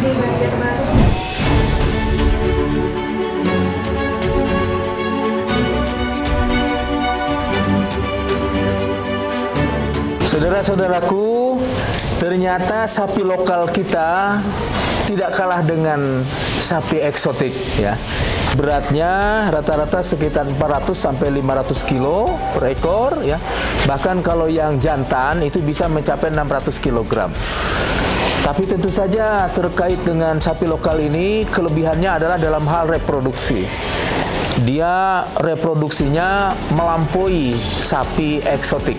di Banjarbaru. Saudara-saudaraku, ternyata sapi lokal kita tidak kalah dengan sapi eksotik ya. Beratnya rata-rata sekitar 400 sampai 500 kilo per ekor ya. Bahkan kalau yang jantan itu bisa mencapai 600 kg. Tapi tentu saja terkait dengan sapi lokal ini kelebihannya adalah dalam hal reproduksi. Dia reproduksinya melampaui sapi eksotik.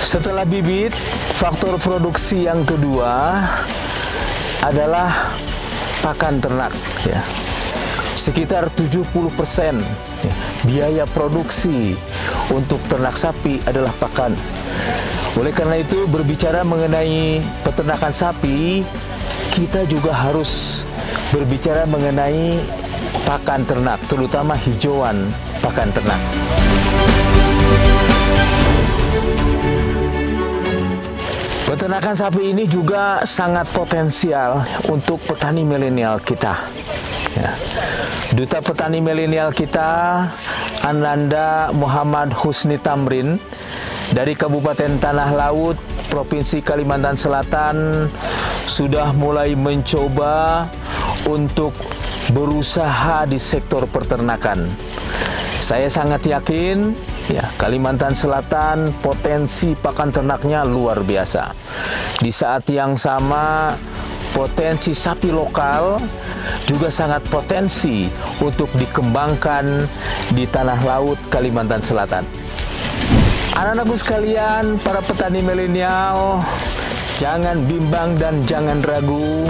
Setelah bibit, faktor produksi yang kedua adalah pakan ternak ya. Sekitar 70% biaya produksi untuk ternak sapi adalah pakan. Oleh karena itu, berbicara mengenai peternakan sapi, kita juga harus berbicara mengenai pakan ternak, terutama hijauan pakan ternak. Peternakan sapi ini juga sangat potensial untuk petani milenial kita. Ya. Duta petani milenial kita, Ananda Muhammad Husni Tamrin, dari Kabupaten Tanah Laut, Provinsi Kalimantan Selatan, sudah mulai mencoba untuk berusaha di sektor peternakan. Saya sangat yakin ya, Kalimantan Selatan potensi pakan ternaknya luar biasa. Di saat yang sama, potensi sapi lokal juga sangat potensi untuk dikembangkan di tanah laut Kalimantan Selatan. Anak-anakku sekalian, para petani milenial, jangan bimbang dan jangan ragu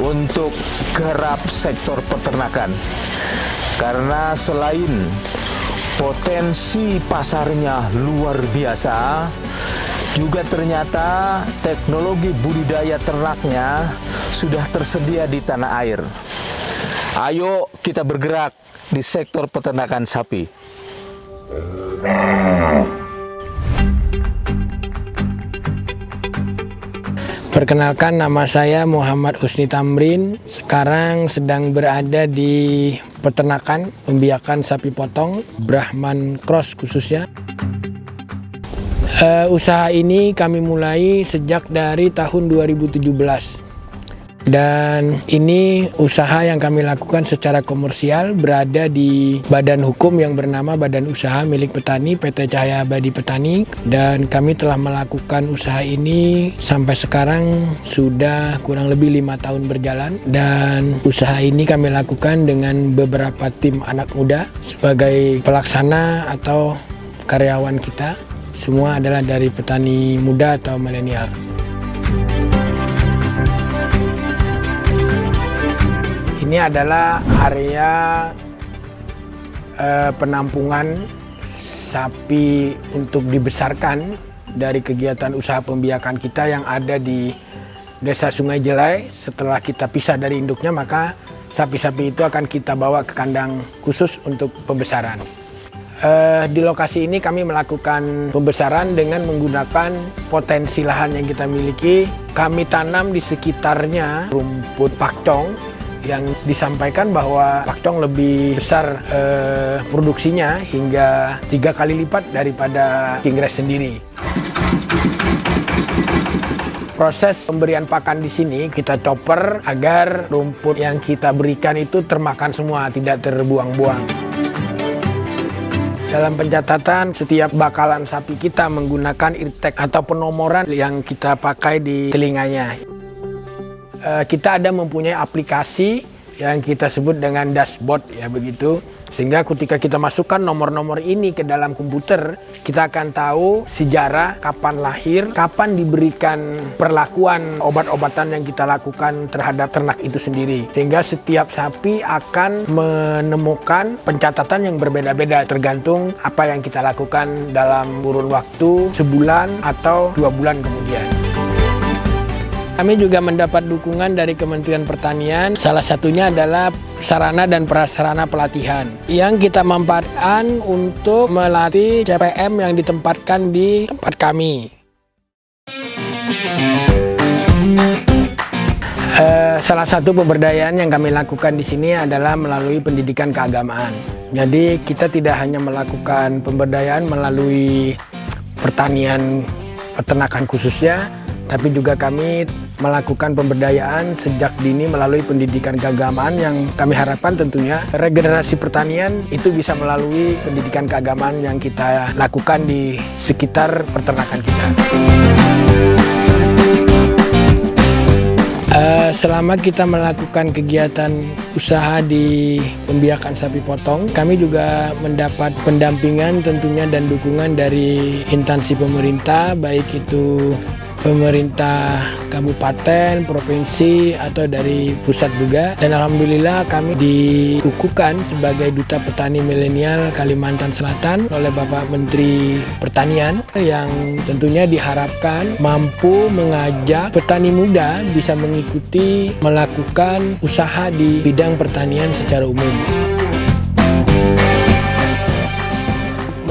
untuk garap sektor peternakan. Karena selain potensi pasarnya luar biasa, juga ternyata teknologi budidaya ternaknya sudah tersedia di tanah air. Ayo kita bergerak di sektor peternakan sapi. Perkenalkan, nama saya Muhammad Husni Tamrin. Sekarang sedang berada di peternakan pembiakan sapi potong Brahman Cross khususnya. Usaha ini kami mulai sejak dari tahun 2017. Dan ini usaha yang kami lakukan secara komersial, berada di badan hukum yang bernama Badan Usaha Milik Petani PT Cahaya Abadi Petani, dan kami telah melakukan usaha ini sampai sekarang sudah kurang lebih 5 tahun berjalan. Dan usaha ini kami lakukan dengan beberapa tim anak muda sebagai pelaksana atau karyawan kita. Semua adalah dari petani muda atau milenial. Ini adalah area penampungan sapi untuk dibesarkan dari kegiatan usaha pembiakan kita yang ada di Desa Sungai Jelai. Setelah kita pisah dari induknya, maka sapi-sapi itu akan kita bawa ke kandang khusus untuk pembesaran. Di lokasi ini kami melakukan pembesaran dengan menggunakan potensi lahan yang kita miliki. Kami tanam di sekitarnya rumput pakcong, yang disampaikan bahwa pakcong lebih besar produksinya hingga 3 kali lipat daripada kingres sendiri. Proses pemberian pakan di sini kita chopper agar rumput yang kita berikan itu termakan semua, tidak terbuang-buang. Dalam pencatatan, setiap bakalan sapi kita menggunakan eartag atau penomoran yang kita pakai di telinganya. Kita ada mempunyai aplikasi yang kita sebut dengan dashboard ya begitu, sehingga ketika kita masukkan nomor-nomor ini ke dalam komputer, kita akan tahu sejarah, kapan lahir, kapan diberikan perlakuan obat-obatan yang kita lakukan terhadap ternak itu sendiri, sehingga setiap sapi akan menemukan pencatatan yang berbeda-beda tergantung apa yang kita lakukan dalam kurun waktu sebulan atau 2 bulan kemudian. Kami juga mendapat dukungan dari Kementerian Pertanian. Salah satunya adalah sarana dan prasarana pelatihan yang kita manfaatkan untuk melatih CPM yang ditempatkan di tempat kami. Salah satu pemberdayaan yang kami lakukan di sini adalah melalui pendidikan keagamaan. Jadi kita tidak hanya melakukan pemberdayaan melalui pertanian, peternakan khususnya, tapi juga kami melakukan pemberdayaan sejak dini melalui pendidikan keagamaan yang kami harapkan tentunya regenerasi pertanian itu bisa melalui pendidikan keagamaan yang kita lakukan di sekitar peternakan kita. Selama kita melakukan kegiatan usaha di pembiakan sapi potong, kami juga mendapat pendampingan tentunya dan dukungan dari instansi pemerintah, baik itu pemerintah kabupaten, provinsi, atau dari pusat juga. Dan alhamdulillah kami dikukuhkan sebagai Duta Petani Milenial Kalimantan Selatan oleh Bapak Menteri Pertanian yang tentunya diharapkan mampu mengajak petani muda bisa mengikuti melakukan usaha di bidang pertanian secara umum.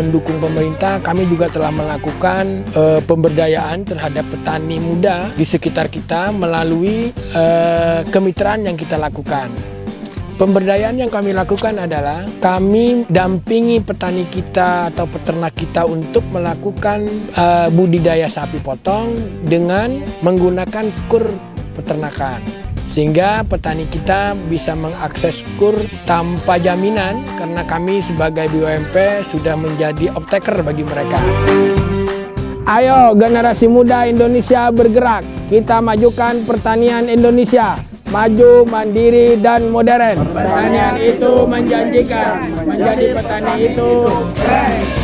Mendukung pemerintah, kami juga telah melakukan pemberdayaan terhadap petani muda di sekitar kita melalui kemitraan yang kita lakukan. Pemberdayaan yang kami lakukan adalah kami dampingi petani kita atau peternak kita untuk melakukan budidaya sapi potong dengan menggunakan kur peternakan. Sehingga petani kita bisa mengakses kur tanpa jaminan karena kami sebagai BUMP sudah menjadi off-taker bagi mereka. Ayo generasi muda Indonesia bergerak, kita majukan pertanian Indonesia, maju, mandiri, dan modern. Pertanian itu menjanjikan, menjadi petani itu keren.